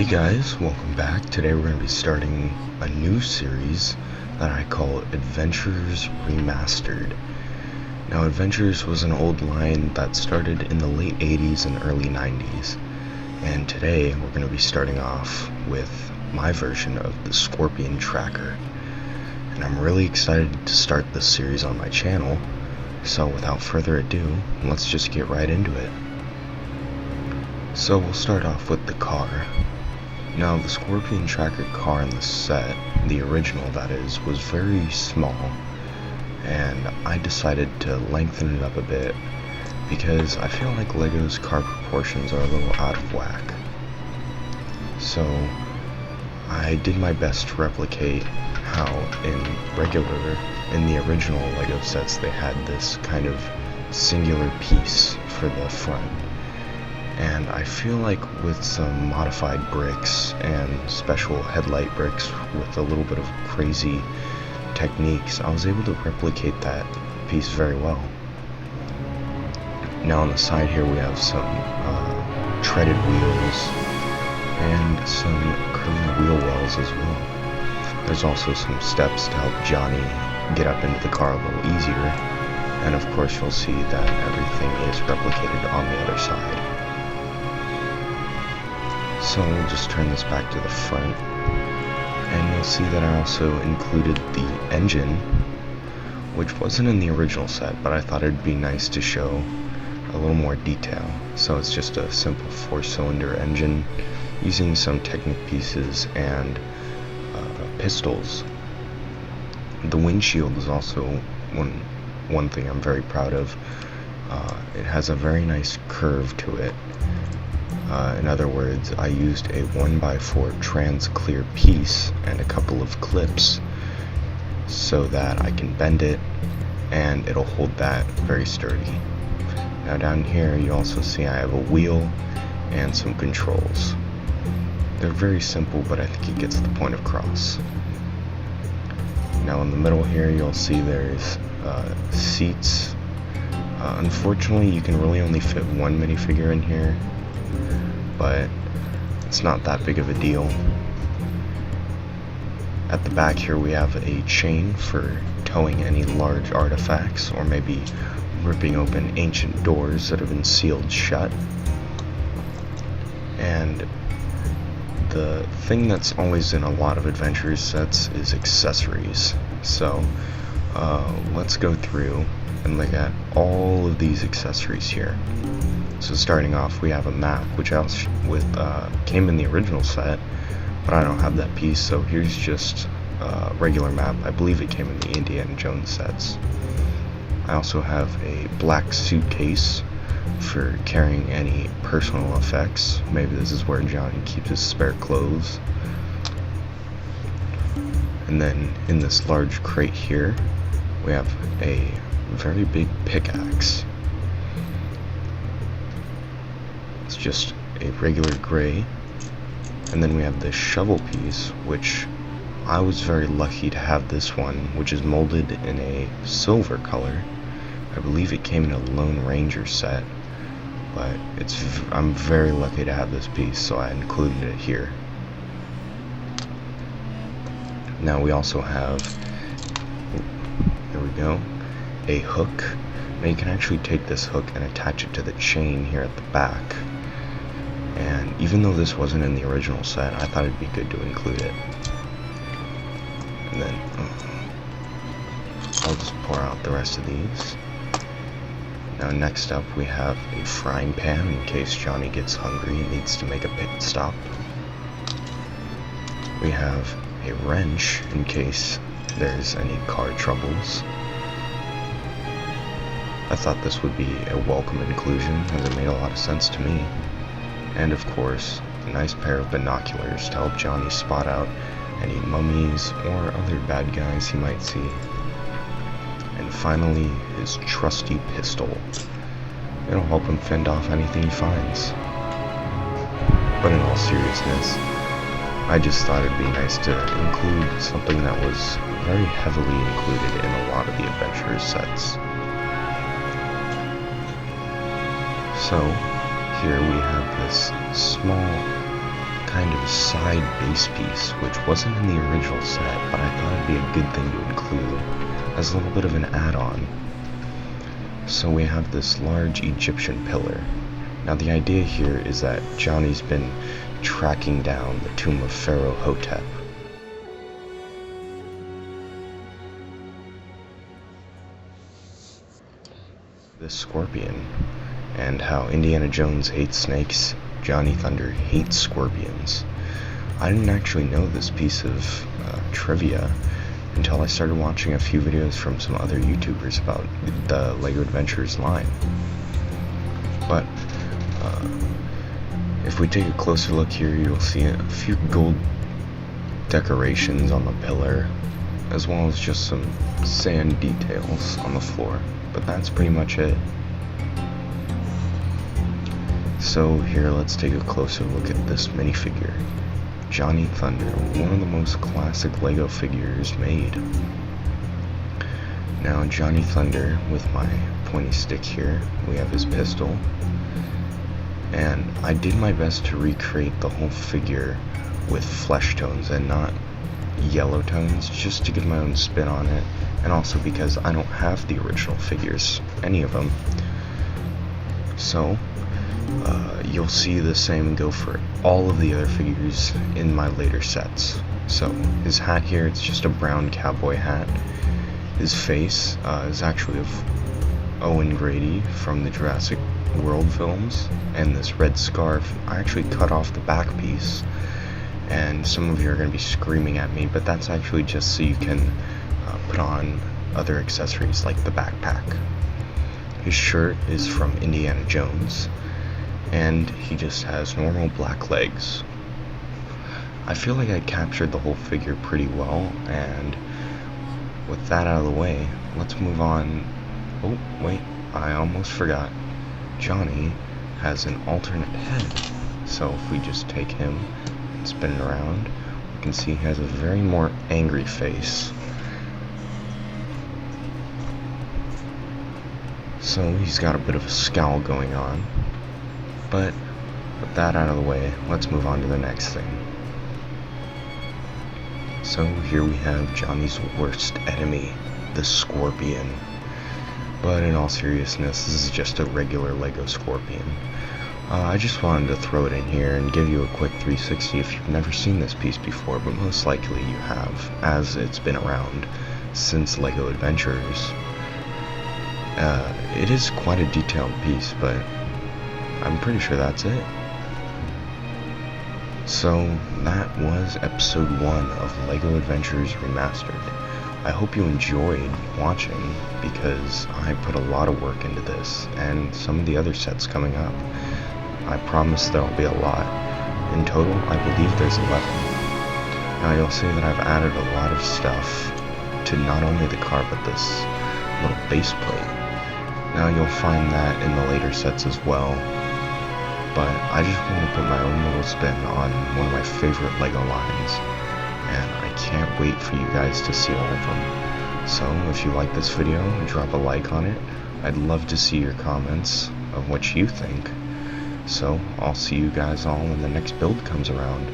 Hey guys, welcome back. Today we're going to be starting a new series that I call Adventures Remastered. Now, Adventures was an old line that started in the late 80s and early 90s, and today we're going to be starting off with my version of the Scorpion Tracker. And I'm really excited to start this series on my channel, so without further ado, let's just get right into it. So we'll start off with the car. Now, the Scorpion Tracker car in the set, the original that is, was very small, and I decided to lengthen it up a bit because I feel like Lego's car proportions are a little out of whack. So I did my best to replicate how in the original Lego sets they had this kind of singular piece for the front. And I feel like with some modified bricks and special headlight bricks with a little bit of crazy techniques, I was able to replicate that piece very well. Now on the side here we have some treaded wheels and some curved wheel wells as well. There's also some steps to help Johnny get up into the car a little easier, and of course you'll see that everything is replicated on the other side. So we'll just turn this back to the front, and you'll see that I also included the engine, which wasn't in the original set, but I thought it'd be nice to show a little more detail. So it's just a simple 4-cylinder engine using some Technic pieces and pistols. The windshield is also one thing I'm very proud of. It has a very nice curve to it. In other words, I used a 1x4 trans clear piece and a couple of clips so that I can bend it and it'll hold that very sturdy. Now down here you also see I have a wheel and some controls. They're very simple, but I think it gets the point across. Now in the middle here you'll see there's seats. Unfortunately you can really only fit one minifigure in here, but it's not that big of a deal. At the back here we have a chain for towing any large artifacts or maybe ripping open ancient doors that have been sealed shut. And the thing that's always in a lot of Adventures sets is accessories. So let's go through and look at all of these accessories here. So starting off, we have a map, which came in the original set, but I don't have that piece, so here's just a regular map. I believe it came in the Indiana Jones sets. I also have a black suitcase for carrying any personal effects. Maybe this is where Johnny keeps his spare clothes. And then in this large crate here, we have a very big pickaxe. It's just a regular gray. And then we have this shovel piece, which I was very lucky to have this one, which is molded in a silver color. I believe it came in a Lone Ranger set, but I'm very lucky to have this piece, so I included it here. Now we also have, there we go, a hook. Now you can actually take this hook and attach it to the chain here at the back. And even though this wasn't in the original set, I thought it'd be good to include it. And then I'll just pour out the rest of these. Now next up we have a frying pan in case Johnny gets hungry and needs to make a pit stop. We have a wrench in case there's any car troubles. I thought this would be a welcome inclusion as it made a lot of sense to me. And of course, a nice pair of binoculars to help Johnny spot out any mummies or other bad guys he might see. And finally, his trusty pistol. It'll help him fend off anything he finds. But in all seriousness, I just thought it'd be nice to include something that was very heavily included in a lot of the Adventures sets. So here we have this small kind of side base piece, which wasn't in the original set, but I thought it'd be a good thing to include as a little bit of an add-on. So we have this large Egyptian pillar. Now the idea here is that Johnny's been tracking down the tomb of Pharaoh Hotep. The Scorpion, and how Indiana Jones hates snakes, Johnny Thunder hates scorpions. I didn't actually know this piece of trivia until I started watching a few videos from some other YouTubers about the LEGO Adventures line. But if we take a closer look here, you'll see a few gold decorations on the pillar, as well as just some sand details on the floor. But that's pretty much it. So here, let's take a closer look at this minifigure. Johnny Thunder, one of the most classic LEGO figures made. Now Johnny Thunder, with my pointy stick here, we have his pistol. And I did my best to recreate the whole figure with flesh tones and not yellow tones, just to give my own spin on it, and also because I don't have the original figures, any of them. So you'll see the same go for all of the other figures in my later sets. So his hat here, it's just a brown cowboy hat. His face is actually of Owen Grady from the Jurassic World films, and this red scarf, I actually cut off the back piece, and some of you are going to be screaming at me, but that's actually just so you can put on other accessories like the backpack. His shirt is from Indiana Jones, and he just has normal black legs. I feel like I captured the whole figure pretty well, and with that out of the way, let's move on. Oh wait, I almost forgot. Johnny has an alternate head, so if we just take him and spin it around, we can see he has a very more angry face. So he's got a bit of a scowl going on. But with that out of the way, let's move on to the next thing. So here we have Johnny's worst enemy, the Scorpion. But in all seriousness, this is just a regular LEGO Scorpion. I just wanted to throw it in here and give you a quick 360 if you've never seen this piece before, but most likely you have, as it's been around since LEGO Adventures. It is quite a detailed piece, but I'm pretty sure that's it. So that was episode 1 of LEGO Adventures Remastered. I hope you enjoyed watching, because I put a lot of work into this, and some of the other sets coming up. I promise there'll be a lot. In total, I believe there's 11. Now you'll see that I've added a lot of stuff to not only the car, but this little base plate. Now you'll find that in the later sets as well, but I just want to put my own little spin on one of my favorite LEGO lines, and I can't wait for you guys to see all of them. So if you like this video, drop a like on it. I'd love to see your comments of what you think. So I'll see you guys all when the next build comes around.